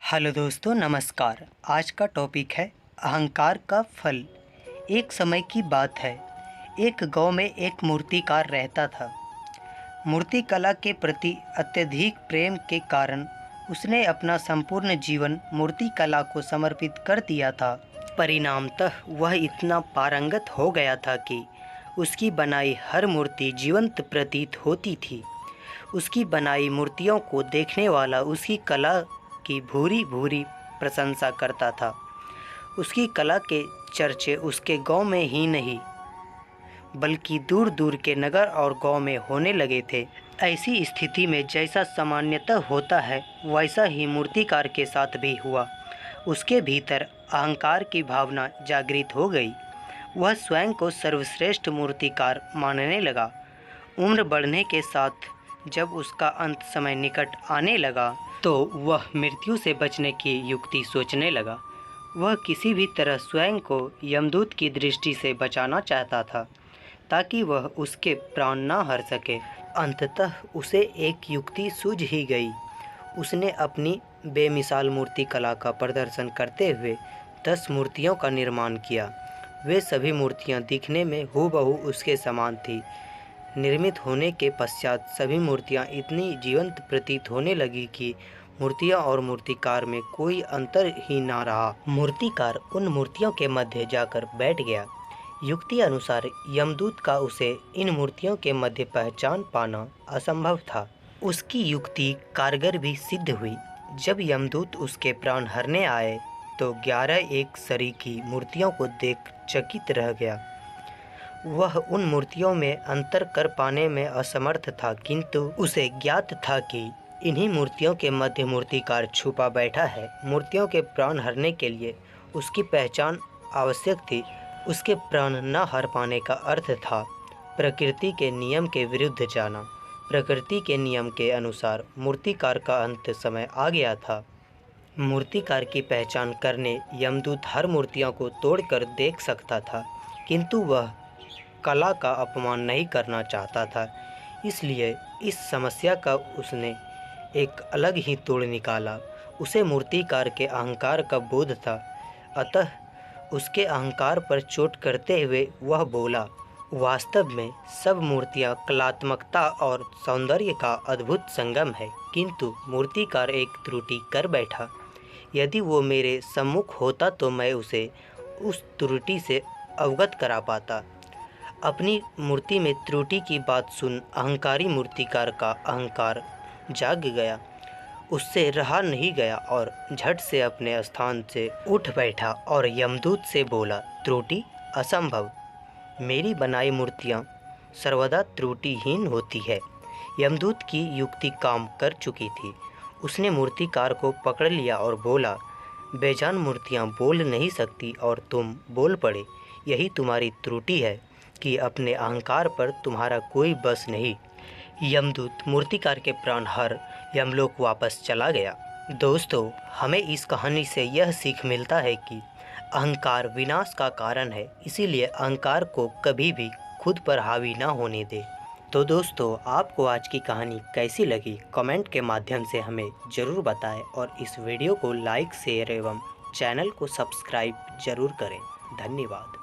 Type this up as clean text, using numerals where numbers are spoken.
Hello दोस्तों, नमस्कार। आज का टॉपिक है अहंकार का फल। एक समय की बात है, एक गांव में एक मूर्तिकार रहता था। मूर्ति कला के प्रति अत्यधिक प्रेम के कारण उसने अपना संपूर्ण जीवन मूर्ति कला को समर्पित कर दिया था। परिणामतः वह इतना पारंगत हो गया था कि उसकी बनाई हर मूर्ति जीवंत प्रतीत होती थी। उसकी बनाई मूर्तियों को देखने वाला उसकी कला की भूरी भूरी प्रशंसा करता था। उसकी कला के चर्चे उसके गांव में ही नहीं बल्कि दूर दूर के नगर और गांव में होने लगे थे। ऐसी स्थिति में जैसा सामान्यतः होता है वैसा ही मूर्तिकार के साथ भी हुआ। उसके भीतर अहंकार की भावना जागृत हो गई। वह स्वयं को सर्वश्रेष्ठ मूर्तिकार मानने लगा। उम्र बढ़ने के साथ जब उसका अंत समय निकट आने लगा तो वह मृत्यु से बचने की युक्ति सोचने लगा। वह किसी भी तरह स्वयं को यमदूत की दृष्टि से बचाना चाहता था ताकि वह उसके प्राण न हर सके। अंततः उसे एक युक्ति सूझ ही गई। उसने अपनी बेमिसाल मूर्ति कला का प्रदर्शन करते हुए 10 मूर्तियों का निर्माण किया। वे सभी मूर्तियां दिखने में हूबहू उसके समान थी। निर्मित होने के पश्चात सभी मूर्तियां इतनी जीवंत प्रतीत होने लगी कि मूर्तियां और मूर्तिकार में कोई अंतर ही ना रहा। मूर्तिकार उन मूर्तियों के मध्य जाकर बैठ गया। युक्ति अनुसार यमदूत का उसे इन मूर्तियों के मध्य पहचान पाना असंभव था। उसकी युक्ति कारगर भी सिद्ध हुई। जब यमदूत उसके प्राण हरने आए तो 11 एक सरीखी मूर्तियों को देख चकित रह गया। वह उन मूर्तियों में अंतर कर पाने में असमर्थ था, किंतु उसे ज्ञात था कि इन्हीं मूर्तियों के मध्य मूर्तिकार छुपा बैठा है। मूर्तियों के प्राण हरने के लिए उसकी पहचान आवश्यक थी। उसके प्राण न हर पाने का अर्थ था प्रकृति के नियम के विरुद्ध जाना। प्रकृति के नियम के अनुसार मूर्तिकार का अंत समय आ गया था। मूर्तिकार की पहचान करने यमदूत हर मूर्तियों को तोड़कर देख सकता था, किंतु वह कला का अपमान नहीं करना चाहता था। इसलिए इस समस्या का उसने एक अलग ही तोड़ निकाला। उसे मूर्तिकार के अहंकार का बोध था, अतः उसके अहंकार पर चोट करते हुए वह बोला, वास्तव में सब मूर्तियां कलात्मकता और सौंदर्य का अद्भुत संगम है, किंतु मूर्तिकार एक त्रुटि कर बैठा। यदि वो मेरे सम्मुख होता तो मैं उसे उस त्रुटि से अवगत करा पाता। अपनी मूर्ति में त्रुटि की बात सुन अहंकारी मूर्तिकार का अहंकार जाग गया। उससे रहा नहीं गया और झट से अपने स्थान से उठ बैठा और यमदूत से बोला, त्रुटि असंभव। मेरी बनाई मूर्तियाँ सर्वदा त्रुटिहीन होती है। यमदूत की युक्ति काम कर चुकी थी। उसने मूर्तिकार को पकड़ लिया और बोला, बेजान मूर्तियाँ बोल नहीं सकती और तुम बोल पड़े। यही तुम्हारी त्रुटि है कि अपने अहंकार पर तुम्हारा कोई बस नहीं। यमदूत मूर्तिकार के प्राण हर यमलोक वापस चला गया। दोस्तों, हमें इस कहानी से यह सीख मिलता है कि अहंकार विनाश का कारण है, इसीलिए अहंकार को कभी भी खुद पर हावी ना होने दे। तो दोस्तों, आपको आज की कहानी कैसी लगी कमेंट के माध्यम से हमें ज़रूर बताएं और इस वीडियो को लाइक शेयर एवं चैनल को सब्सक्राइब ज़रूर करें। धन्यवाद।